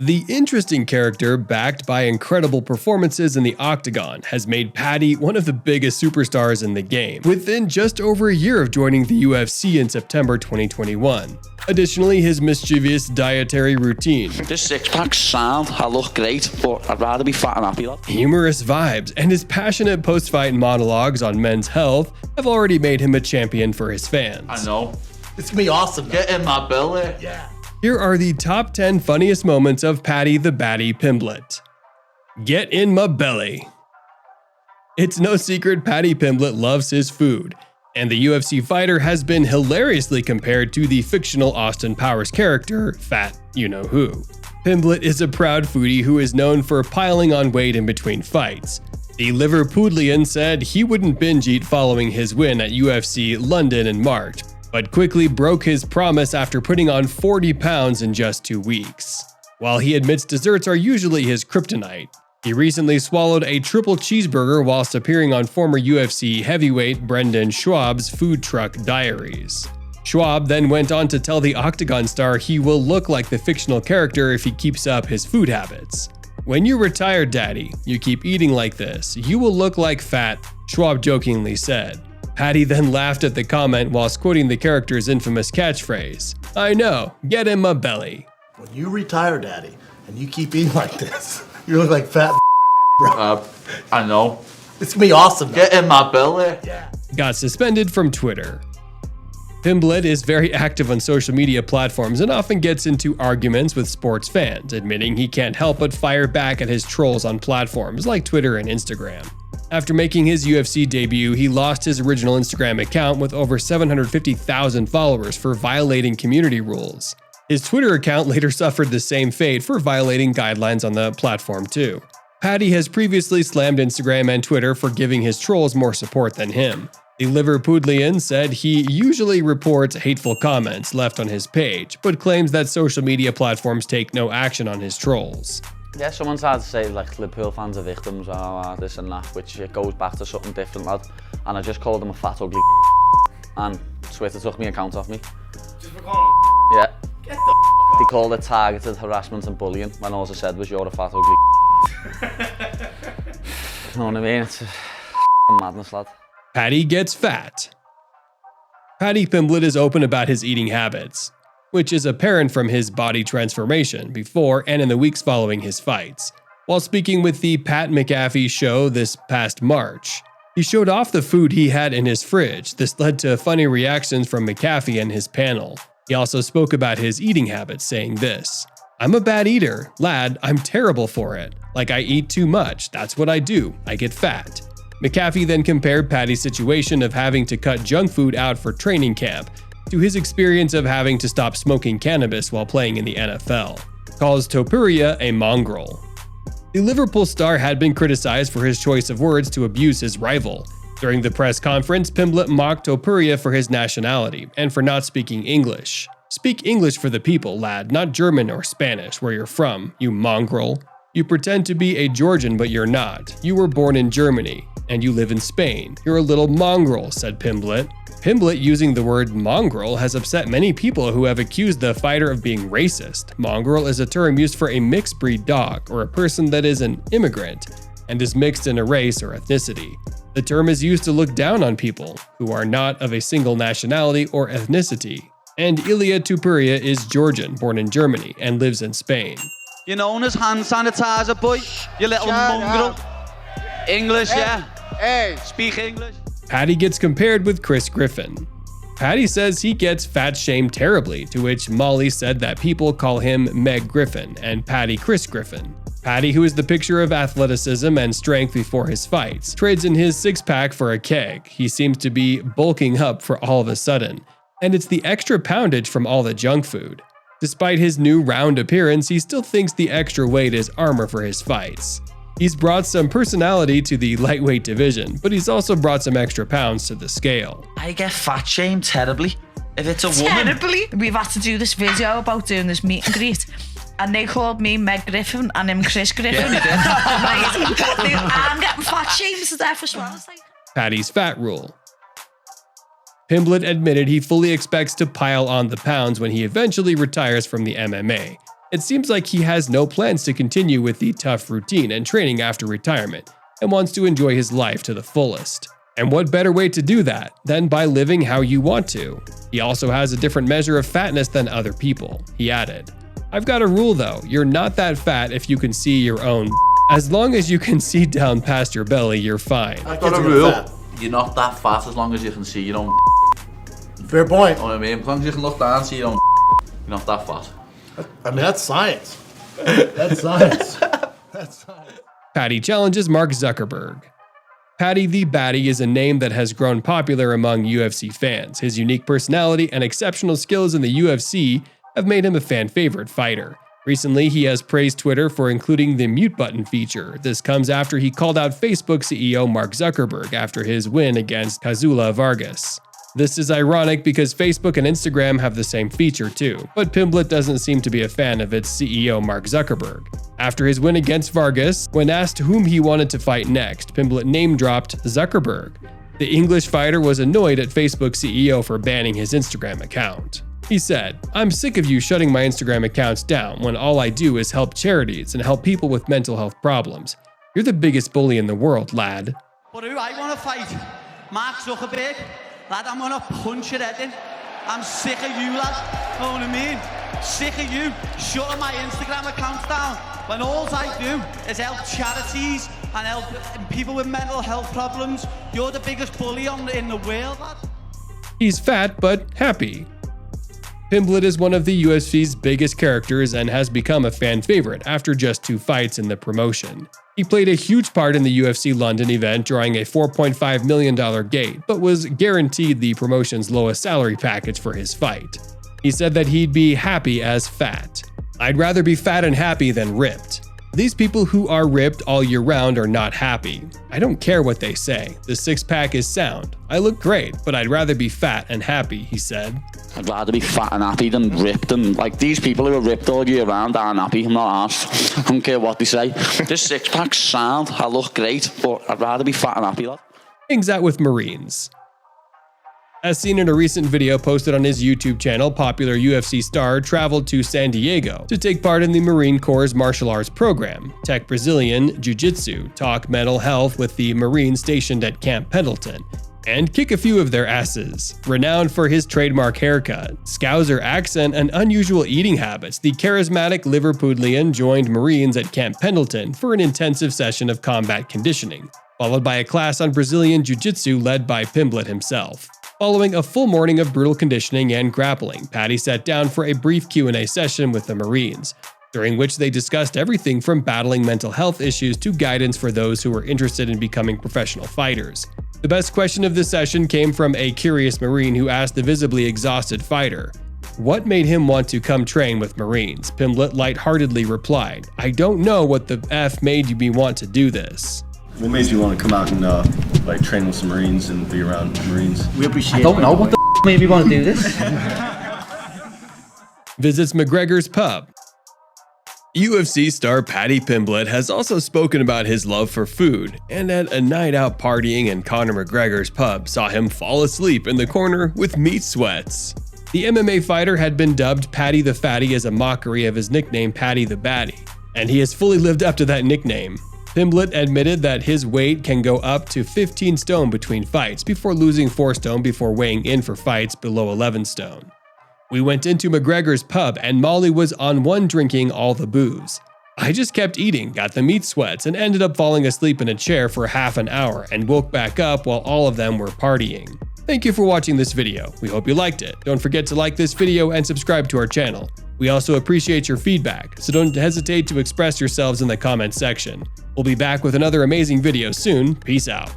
The interesting character, backed by incredible performances in the octagon, has made Paddy one of the biggest superstars in the game, within just over a year of joining the UFC in September 2021. Additionally, his mischievous dietary routine, this six-pack sound, I look great, but I'd rather be fat and happy. Humorous vibes, and his passionate post-fight monologues on men's health have already made him a champion for his fans. I know. It's gonna be awesome. Get in my belly. Yeah. Here are the top 10 funniest moments of Paddy the Baddy Pimblett. Get in my belly. It's no secret Baddy Pimblett loves his food, and the UFC fighter has been hilariously compared to the fictional Austin Powers character, Fat You-Know-Who. Pimblett is a proud foodie who is known for piling on weight in between fights. The Liverpudlian said he wouldn't binge eat following his win at UFC London in March, but quickly broke his promise after putting on 40 pounds in just 2 weeks. While he admits desserts are usually his kryptonite, he recently swallowed a triple cheeseburger whilst appearing on former UFC heavyweight Brendan Schaub's Food Truck Diaries. Schaub then went on to tell the Octagon star he will look like the fictional character if he keeps up his food habits. "When you retire, Daddy, you keep eating like this, you will look like fat," Schaub jokingly said. Paddy then laughed at the comment whilst quoting the character's infamous catchphrase, "I know, get in my belly." When you retire, Daddy, and you keep eating like this, you look like fat bro. I know. It's gonna be awesome. Get in my belly. Yeah. Got suspended from Twitter. Pimblett is very active on social media platforms and often gets into arguments with sports fans, admitting he can't help but fire back at his trolls on platforms like Twitter and Instagram. After making his UFC debut, he lost his original Instagram account with over 750,000 followers for violating community rules. His Twitter account later suffered the same fate for violating guidelines on the platform too. Paddy has previously slammed Instagram and Twitter for giving his trolls more support than him. The Liverpudlian said he usually reports hateful comments left on his page, but claims that social media platforms take no action on his trolls. Yeah, someone's had to say like Liverpool fans are victims, this and that, which it goes back to something different, lad. And I just called him a fat ugly and Twitter took my account off me. Just for calling Yeah. Get the They called it targeted harassment and bullying when all I said was you're a fat ugly. You know what I mean? It's madness, lad. Paddy gets fat. Baddy Pimblett is open about his eating habits, which is apparent from his body transformation before and in the weeks following his fights. While speaking with the Pat McAfee show this past March, he showed off the food he had in his fridge. This led to funny reactions from McAfee and his panel. He also spoke about his eating habits, saying this, "I'm a bad eater. Lad, I'm terrible for it. Like I eat too much. That's what I do. I get fat." McAfee then compared Paddy's situation of having to cut junk food out for training camp to his experience of having to stop smoking cannabis while playing in the NFL. Calls Topuria a mongrel. The Liverpool star had been criticized for his choice of words to abuse his rival. During the press conference, Pimblett mocked Topuria for his nationality and for not speaking English. "Speak English for the people, lad, not German or Spanish, where you're from, you mongrel. You pretend to be a Georgian, but you're not. You were born in Germany, and you live in Spain. You're a little mongrel," said Pimblett. Pimblett using the word mongrel has upset many people who have accused the fighter of being racist. Mongrel is a term used for a mixed breed dog or a person that is an immigrant and is mixed in a race or ethnicity. The term is used to look down on people who are not of a single nationality or ethnicity. And Ilia Topuria is Georgian, born in Germany, and lives in Spain. You're known as hand sanitizer, boy. You little mongrel. English, yeah? Hey. Speak English. Paddy gets compared with Chris Griffin. Paddy says he gets fat-shamed terribly, to which Molly said that people call him Meg Griffin and Paddy Chris Griffin. Paddy, who is the picture of athleticism and strength before his fights, trades in his six-pack for a keg. He seems to be bulking up for all of a sudden, and it's the extra poundage from all the junk food. Despite his new round appearance, he still thinks the extra weight is armor for his fights. He's brought some personality to the lightweight division, but he's also brought some extra pounds to the scale. I get fat shamed terribly. If it's a woman. Terribly. We've had to do this video about doing this meet and greet. And they called me Meg Griffin and him Chris Griffin. I'm getting fat shamed to death as well. Paddy's fat rule. Pimblett admitted he fully expects to pile on the pounds when he eventually retires from the MMA. It seems like he has no plans to continue with the tough routine and training after retirement and wants to enjoy his life to the fullest. And what better way to do that than by living how you want to? He also has a different measure of fatness than other people, he added. I've got a rule though, you're not that fat if you can see your own. As long as you can see down past your belly, you're fine. I've got a rule. You're not that fat as long as you can see your own. Fair point. You know what I mean? As long as you can look down and see your own, you're not that fat. I mean, that's science. That's science. That's science. Paddy challenges Mark Zuckerberg. Paddy the Baddy is a name that has grown popular among UFC fans. His unique personality and exceptional skills in the UFC have made him a fan favorite fighter. Recently, he has praised Twitter for including the mute button feature. This comes after he called out Facebook CEO Mark Zuckerberg after his win against Kazula Vargas. This is ironic because Facebook and Instagram have the same feature too, but Pimblett doesn't seem to be a fan of its CEO Mark Zuckerberg. After his win against Vargas, when asked whom he wanted to fight next, Pimblett name-dropped Zuckerberg. The English fighter was annoyed at Facebook CEO for banning his Instagram account. He said, "I'm sick of you shutting my Instagram accounts down when all I do is help charities and help people with mental health problems. You're the biggest bully in the world, lad." But who I want to fight? Mark Zuckerberg? Lad, I'm going to punch your head in. I'm sick of you, lad. Know what I mean? Sick of you shutting my Instagram accounts down when all I do is help charities and help people with mental health problems. You're the biggest bully in the world, lad. He's fat but happy. Pimblett is one of the UFC's biggest characters and has become a fan favorite after just 2 fights in the promotion. He played a huge part in the UFC London event, drawing a $4.5 million gate, but was guaranteed the promotion's lowest salary package for his fight. He said that he'd be happy as fat. "I'd rather be fat and happy than ripped. These people who are ripped all year round are not happy. I don't care what they say. The six-pack is sound. I look great, but I'd rather be fat and happy," he said. I'd rather be fat and happy than ripped, and like these people who are ripped all year round aren't happy. I'm not arsed. I don't care what they say. This six-pack's sound. I look great, but I'd rather be fat and happy, lad. Hangs out with Marines. As seen in a recent video posted on his YouTube channel, popular UFC star traveled to San Diego to take part in the Marine Corps' martial arts program, Tech Brazilian Jiu-Jitsu, talk mental health with the Marines stationed at Camp Pendleton, and kick a few of their asses. Renowned for his trademark haircut, Scouser accent, and unusual eating habits, the charismatic Liverpudlian joined Marines at Camp Pendleton for an intensive session of combat conditioning, followed by a class on Brazilian Jiu-Jitsu led by Pimblett himself. Following a full morning of brutal conditioning and grappling, Paddy sat down for a brief Q&A session with the Marines, during which they discussed everything from battling mental health issues to guidance for those who were interested in becoming professional fighters. The best question of this session came from a curious Marine who asked the visibly exhausted fighter, "What made him want to come train with Marines?" Pimblett lightheartedly replied, "I don't know what the F made me want to do this." What made you want to come out and like train with some Marines and be around Marines? We appreciate I don't know what the made me want to do this. Visits McGregor's pub. UFC star Paddy Pimblett has also spoken about his love for food, and at a night out partying in Conor McGregor's pub saw him fall asleep in the corner with meat sweats. The MMA fighter had been dubbed Paddy the Fatty as a mockery of his nickname Paddy the Baddy, and he has fully lived up to that nickname. Pimblett admitted that his weight can go up to 15 stone between fights before losing 4 stone before weighing in for fights below 11 stone. "We went into McGregor's pub and Molly was on one drinking all the booze. I just kept eating, got the meat sweats, and ended up falling asleep in a chair for half an hour and woke back up while all of them were partying." Thank you for watching this video. We hope you liked it. Don't forget to like this video and subscribe to our channel. We also appreciate your feedback, so don't hesitate to express yourselves in the comments section. We'll be back with another amazing video soon. Peace out.